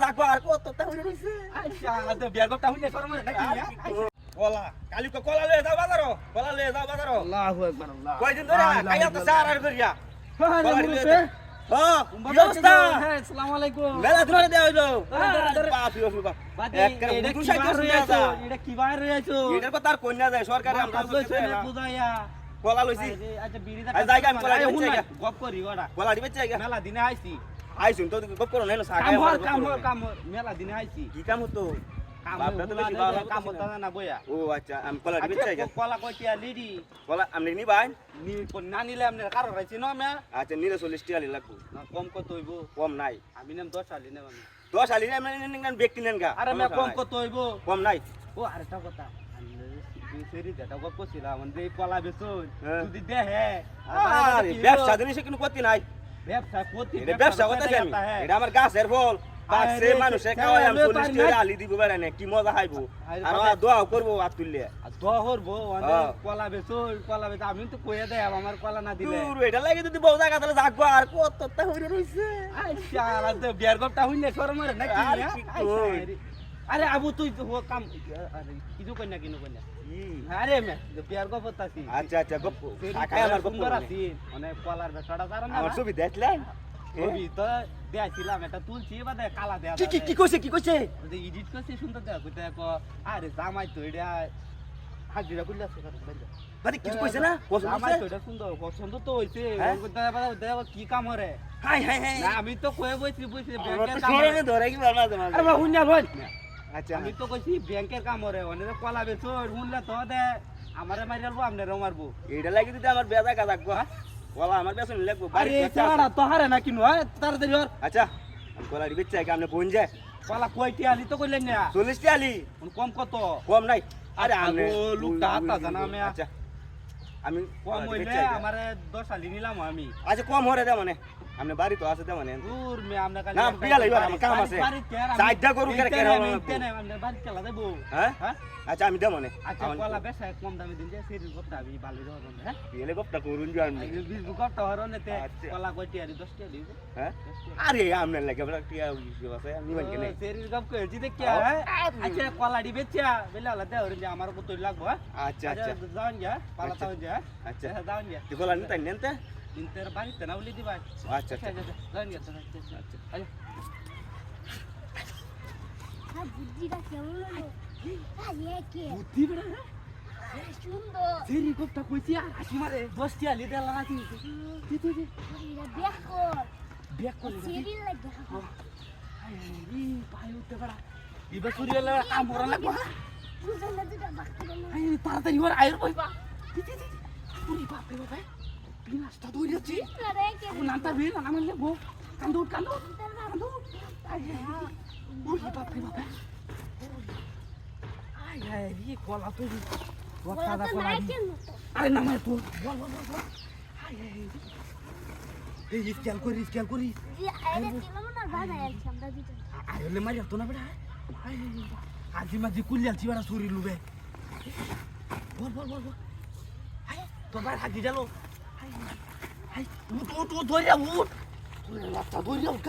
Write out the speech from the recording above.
যাকো আর কত তাহলে রইছে আচ্ছা তো বিয়ার গপটা হইলে শরম নাকি কলা কালি কো কলা লয়ে যাও বাজারো কলা লয়ে যাও বাজারো আল্লাহু আকবার আল্লাহ কয়দিন ধরে খাইয়া তো সার আর করিয়া হ্যাঁ কি অবস্থা হ্যাঁ আসসালামু আলাইকুম মেলা ধরে দেয়া হইলো বাতি এটা কি বাইরে রয়েছো এটার কথা আর কইনা যায় সরকারে আমরা বুঝাইয়া কলা লইছি আচ্ছা বিড়িটা জায়গা আমি কলা দিতে চাই গপ করি ওটা কলা দিতে চাই মেলা দিনে আইছি আইছুন তো গপ করো না কাম মেলা দিনে আইছি কি কাম হতো বাপটা তো বেশি ভালো কাম হতো না বইয়া ও আচ্ছা আমি কলা দিতে চাই কলা কইটিয়া লিডি কলা আমি নি ভাই না নিলে আপনি কারো রাইছি না মে আচ্ছা নিলে 40 টাকা লাগবো না কম কত হইব কম নাই আমি নাম 10 আলি নেব 10 আলি না ব্যক্তি নেন গা আরে মে কম কত হইব কম নাই ও আরেকটা কথা সেরি যেটা গপ করছিলাম মানে কলা বেচুন হ্যাঁ। যদি দেহে আরে ব্যবসা জিনিস কোনো ক্ষতি নাই ব্যবসা করতে এটা ব্যবসা করতেছি আমি এটা আমার গাছের ফল পাকছে মানুষে খাওয়াই আমি 40 টাকা আলি দিব বেড়া না কি মজা খাইবো আর দোয়া করবো হাত তুললে দোয়া করবো কলা বেচুন কলা বেচ আমি তো কইয়া দেয় আমার কলা না দিলে দূর এটা লাগে যদি বউ জায়গা তাহলে যাকবো আর কত তা হইরে রইছে আচ্ছা আর তো বিয়ার গপটা হইলে শরম রে নাকি আরে আবু তুই তো কাম আরে কিছু কই না কিনো কই না আরে মে বিয়ার গপ তাছি আচ্ছা আচ্ছা গপ কাকাই আমার গপ সুন্দর আছি মানে কলার বেচড়া জানা না আমার ছবি দেখলেন ছবি তো দেখিলাম এটা তুলছি বাদে কালা দেয়া কি কইছে এডিট করছে সুন্দর দেয়া কইতে কো আরে জামাই তো এটা হাজিরা কইলাছে মানে কিছু কইছে না পছন্দ জামাই হইছে তো এটা সুন্দর পছন্দ তো হইছে দেয়া কি কাম হরে হাই না আমি তো কয়ে বইছি ব্যাংকের কাম সরনে ধরে কি বানা তোমার আরে বাবা হুন্না লই আচ্ছা আমি তো কইছি ব্যাংকের কাম হরে অনেক কলা বেচো হুনলে তো দে আমারে মারিলবো আমনেরও মারবো এটা লাগি যদি আমার বেজা কাজ রাখবো কলা আমার বেসন লাগবো আরে সারা তো হারে না কিনো তাড়াতাড়ি হর আচ্ছা আমি কলা দিবে চাই আপনি বোন যায় কলা কয়টি আলি তো কইলেন না 40 টি আলি কম কত কম নাই আরে আগো লোকটা আতা জানা আমি আচ্ছা আমি কম হইলে আমারে 10 আলি নিলাম আমি আচ্ছা কম হরে দে মানে আপনি বাড়ি তো আছে দে মানে দূর মে আমনা কালি না বিয়া লইবা আমার কাম আছে সাইডটা করু কেন কেন আমনা বাড়ি চলা দেব হ্যাঁ আচ্ছা আমি দে মানে আচ্ছা কলা বেশা কম দামে দিন যে সেরি গপটা আমি ভালো ধরন হ্যাঁ বিলে গপটা করুন জান বিল গপটা হরনেতে কলা কয়টি আলি 10 টি আলি হ্যাঁ আরে আমনে লাগে বড় টিয়া আছে আমি বল কেন সেরি গপ কইছি দে কি হ্যাঁ আচ্ছা কলা দি বেচা বেলা আলা দে হরে যে আমার কত লাগবো আচ্ছা আচ্ছা যাওন যা পালা তাও যা আচ্ছা যাওন যা তুই কলা নিতে নেনতে ইনতের বাড়িতে না বলি দিবা আচ্ছা আচ্ছা যাওন যা আচ্ছা হ্যাঁ বুদ্ধিটা কেমন হলো কে বুদ্ধি বড় সুন্দর সেরি গপটা কইছি হাসি মারে 10 টি আলি দেলা নাকি তুই এটা ব্যাক করে সেরি লাগে ই পাই উঠতে পারা ইবা সুরিয়ালা কাম করা লাগবো বুঝা না দুটা বাকি না এই তাড়াতাড়ি ওর আইর কইবা পুরি বাপ রে বাপ বিনাশটা দইরেছি আরে কে নামটা বিল না মানে গো কান্দু পুরি বাপ রে বাপ আই আই ই কলা তুই বলা তো নাই কেন আরে না মানে তুই বল আই এই স্কেল করি আরে দিলাম না বাবা আলছি আমরা দুটো আরে মারি তো না বেটা আজি মাঝি কুলিয়ালছি বেটা চুরি লুবে বল আই তো ভাই হাগি গেল আই উঠ ধরে উঠ লাটা ধরে উঠ